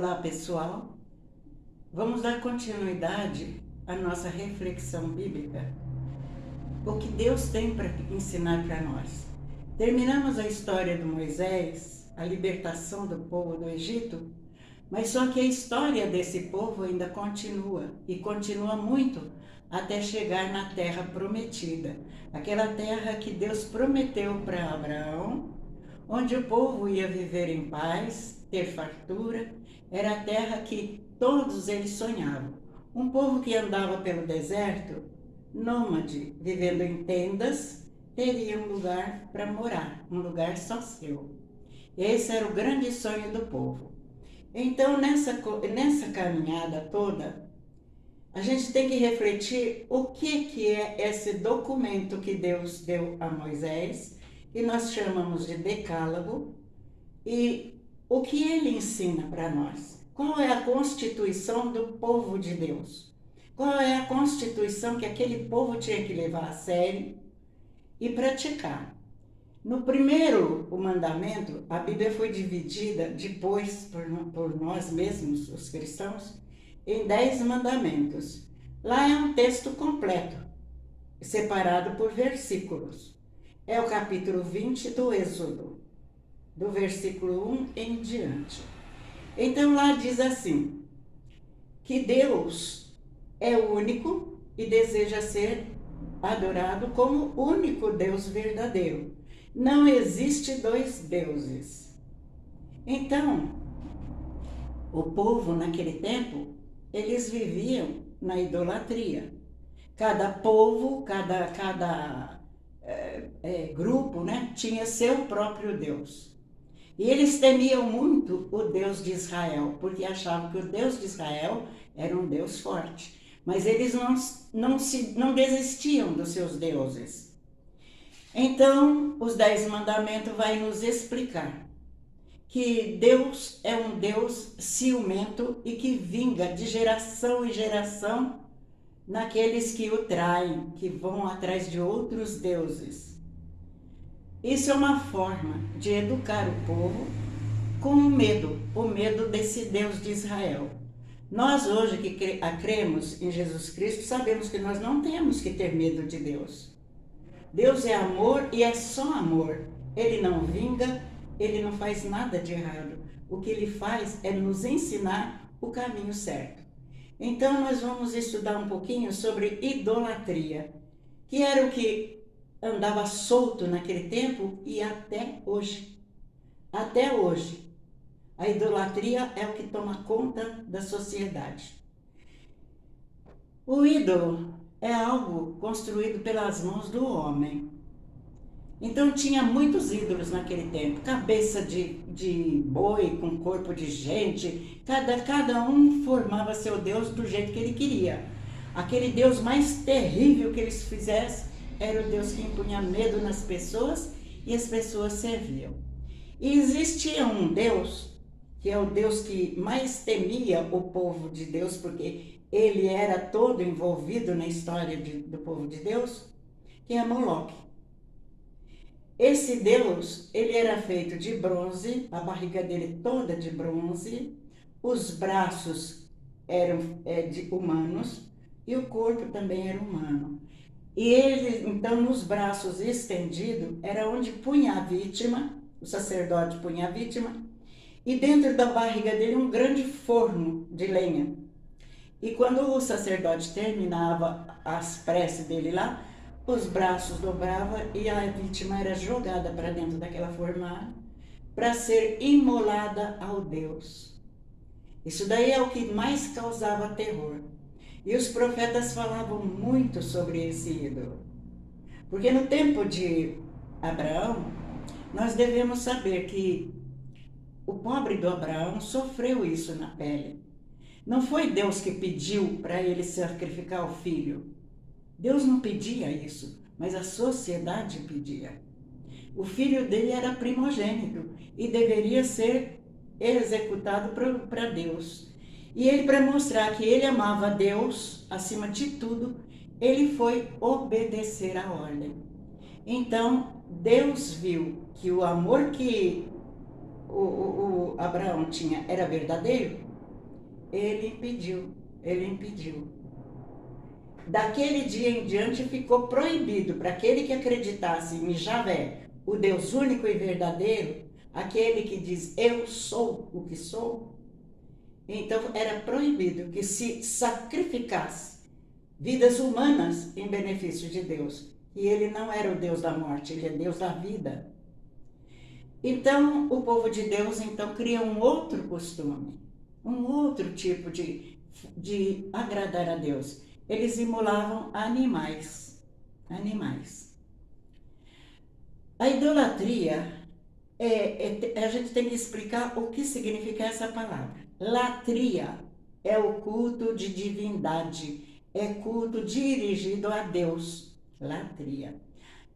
Olá, pessoal. Vamos dar continuidade à nossa reflexão bíblica. O que Deus tem para ensinar para nós. Terminamos a história de Moisés, a libertação do povo do Egito, mas só que a história desse povo ainda continua, e continua muito, até chegar na terra prometida. Aquela terra que Deus prometeu para Abraão, onde o povo ia viver em paz, ter fartura. Era a terra que todos eles sonhavam. Um povo que andava pelo deserto, nômade, vivendo em tendas, teria um lugar para morar, um lugar só seu. Esse era o grande sonho do povo. Então, nessa caminhada toda, a gente tem que refletir o que é esse documento que Deus deu a Moisés, que nós chamamos de Decálogo, e o que ele ensina para nós. Qual é a constituição do povo de Deus? Qual é a constituição que aquele povo tinha que levar a sério e praticar? No primeiro, o mandamento, a Bíblia foi dividida depois por nós mesmos, os cristãos, em 10 mandamentos. Lá é um texto completo, separado por versículos. É o capítulo 20 do Êxodo, do versículo 1 em diante. Então lá diz assim, que Deus é único e deseja ser adorado como único Deus verdadeiro. Não existe dois deuses. Então, o povo naquele tempo, eles viviam na idolatria. Cada povo, cada grupo, né, tinha seu próprio Deus. E eles temiam muito o Deus de Israel, porque achavam que o Deus de Israel era um Deus forte. Mas eles não desistiam dos seus deuses. Então, os 10 mandamentos vai nos explicar que Deus é um Deus ciumento e que vinga de geração em geração naqueles que o traem, que vão atrás de outros deuses. Isso é uma forma de educar o povo com o medo desse Deus de Israel. Nós hoje que cremos em Jesus Cristo, sabemos que nós não temos que ter medo de Deus. Deus é amor e é só amor. Ele não vinga, ele não faz nada de errado. O que ele faz é nos ensinar o caminho certo. Então nós vamos estudar um pouquinho sobre idolatria, que era o que andava solto naquele tempo e até hoje. Até hoje. A idolatria é o que toma conta da sociedade. O ídolo é algo construído pelas mãos do homem. Então tinha muitos ídolos naquele tempo, cabeça de boi com corpo de gente, cada um formava seu Deus do jeito que ele queria. Aquele Deus mais terrível que eles fizessem era o Deus que impunha medo nas pessoas e as pessoas serviam. E existia um Deus, que é o Deus que mais temia o povo de Deus, porque ele era todo envolvido na história do povo de Deus, que é Moloque. Esse Deus, ele era feito de bronze, a barriga dele toda de bronze, os braços eram de humanos e o corpo também era humano. E ele, então, nos braços estendidos, era onde punha a vítima, o sacerdote punha a vítima, e dentro da barriga dele um grande forno de lenha. E quando o sacerdote terminava as preces dele lá, os braços dobravam e a vítima era jogada para dentro daquela fornalha para ser imolada ao Deus. Isso daí é o que mais causava terror. E os profetas falavam muito sobre esse ídolo. Porque no tempo de Abraão, nós devemos saber que o pobre do Abraão sofreu isso na pele. Não foi Deus que pediu para ele sacrificar o filho. Deus não pedia isso, mas a sociedade pedia. O filho dele era primogênito e deveria ser executado para Deus. E ele, para mostrar que ele amava Deus acima de tudo, ele foi obedecer à ordem. Então, Deus viu que o amor que o Abraão tinha era verdadeiro, Ele impediu, ele impediu. Daquele dia em diante ficou proibido para aquele que acreditasse em Javé, o Deus único e verdadeiro, aquele que diz eu sou o que sou. Então era proibido que se sacrificasse vidas humanas em benefício de Deus. E ele não era o Deus da morte, ele é Deus da vida. Então o povo de Deus então cria um outro costume, um outro tipo de agradar a Deus. Eles imolavam animais. A idolatria, a gente tem que explicar o que significa essa palavra. Latria é o culto de divindade, é culto dirigido a Deus. Latria.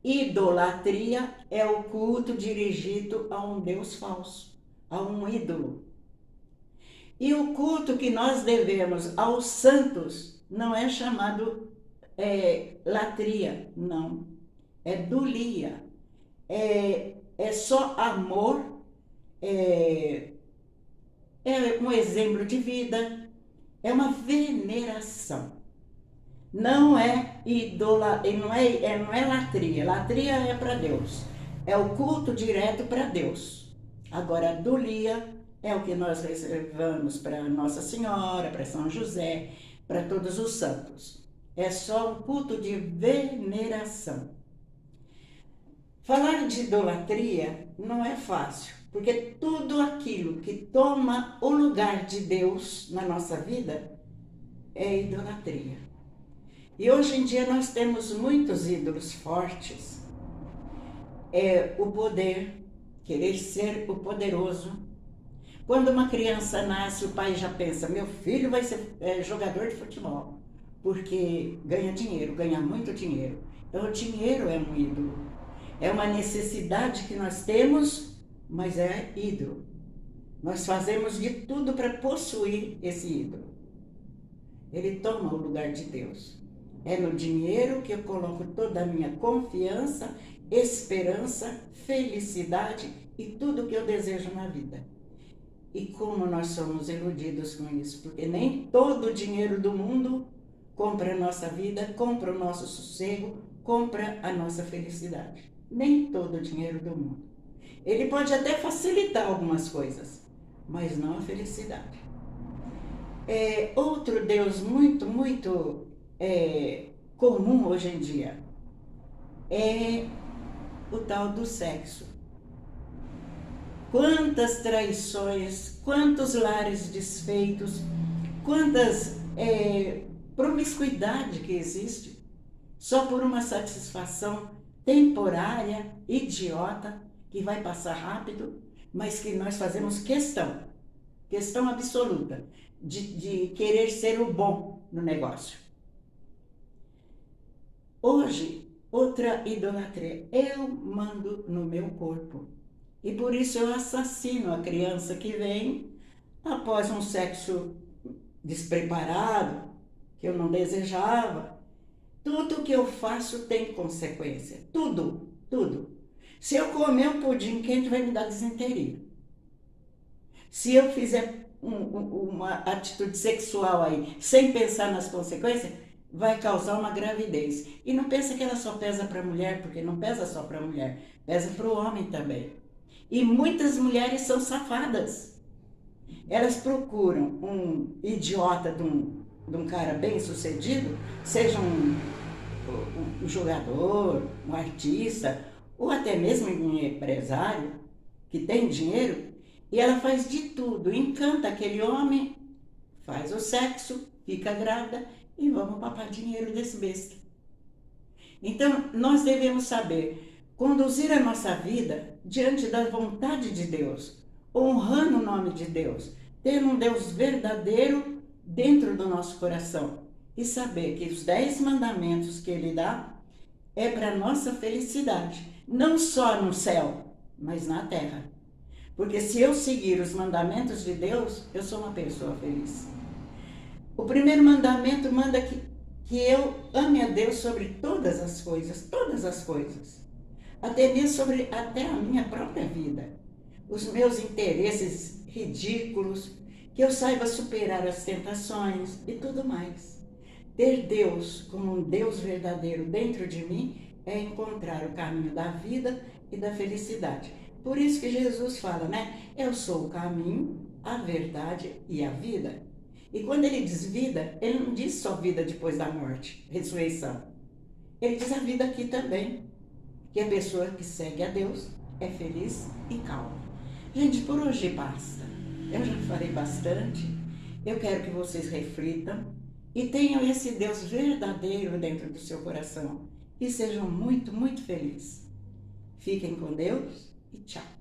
Idolatria é o culto dirigido a um Deus falso, a um ídolo. E o culto que nós devemos aos santos não é chamado latria, não. É dulia. É só amor, é um exemplo de vida, é uma veneração. Não é não é latria. Latria é para Deus. É o culto direto para Deus. Agora, dulia é o que nós reservamos para Nossa Senhora, para São José, para todos os santos. É só um culto de veneração. Falar de idolatria não é fácil, porque tudo aquilo que toma o lugar de Deus na nossa vida é idolatria. E hoje em dia nós temos muitos ídolos fortes. É o poder, querer ser o poderoso. Quando uma criança nasce, o pai já pensa, meu filho vai ser jogador de futebol, porque ganha dinheiro, ganha muito dinheiro. Então o dinheiro é um ídolo. É uma necessidade que nós temos, mas é ídolo. Nós fazemos de tudo para possuir esse ídolo. Ele toma o lugar de Deus. É no dinheiro que eu coloco toda a minha confiança, esperança, felicidade e tudo que eu desejo na vida. E como nós somos iludidos com isso, porque nem todo o dinheiro do mundo compra a nossa vida, compra o nosso sossego, compra a nossa felicidade. Nem todo o dinheiro do mundo. Ele pode até facilitar algumas coisas, mas não a felicidade. Outro Deus muito comum hoje em dia é o tal do sexo. Quantas traições, quantos lares desfeitos, quantas promiscuidade que existe só por uma satisfação temporária, idiota, que vai passar rápido, mas que nós fazemos questão absoluta, de querer ser o bom no negócio. Hoje, outra idolatria, eu mando no meu corpo. E por isso eu assassino a criança que vem após um sexo despreparado, que eu não desejava. Tudo que eu faço tem consequência. Tudo. Se eu comer um pudim quente, vai me dar desinteria. Se eu fizer uma atitude sexual aí, sem pensar nas consequências, vai causar uma gravidez. E não pensa que ela só pesa para a mulher, porque não pesa só para a mulher, pesa para o homem também. E muitas mulheres são safadas. Elas procuram um idiota de um cara bem sucedido, seja um jogador, um artista, ou até mesmo um empresário que tem dinheiro, e ela faz de tudo, encanta aquele homem, faz o sexo, fica grávida e vamos papar dinheiro desse besta. Então, nós devemos saber conduzir a nossa vida diante da vontade de Deus, honrando o nome de Deus, tendo um Deus verdadeiro dentro do nosso coração e saber que os 10 mandamentos que Ele dá é para nossa felicidade, não só no céu, mas na terra. Porque se eu seguir os mandamentos de Deus, eu sou uma pessoa feliz. O primeiro mandamento manda que eu ame a Deus sobre todas as coisas, até mesmo sobre até a minha própria vida, os meus interesses ridículos, que eu saiba superar as tentações e tudo mais. Ter Deus como um Deus verdadeiro dentro de mim é encontrar o caminho da vida e da felicidade. Por isso que Jesus fala, né? Eu sou o caminho, a verdade e a vida. E quando ele diz vida, ele não diz só vida depois da morte, ressurreição. Ele diz a vida aqui também. Que a pessoa que segue a Deus é feliz e calma. Gente, por hoje basta. Eu já falei bastante. Eu quero que vocês reflitam e tenham esse Deus verdadeiro dentro do seu coração. E sejam muito, muito felizes. Fiquem com Deus e tchau.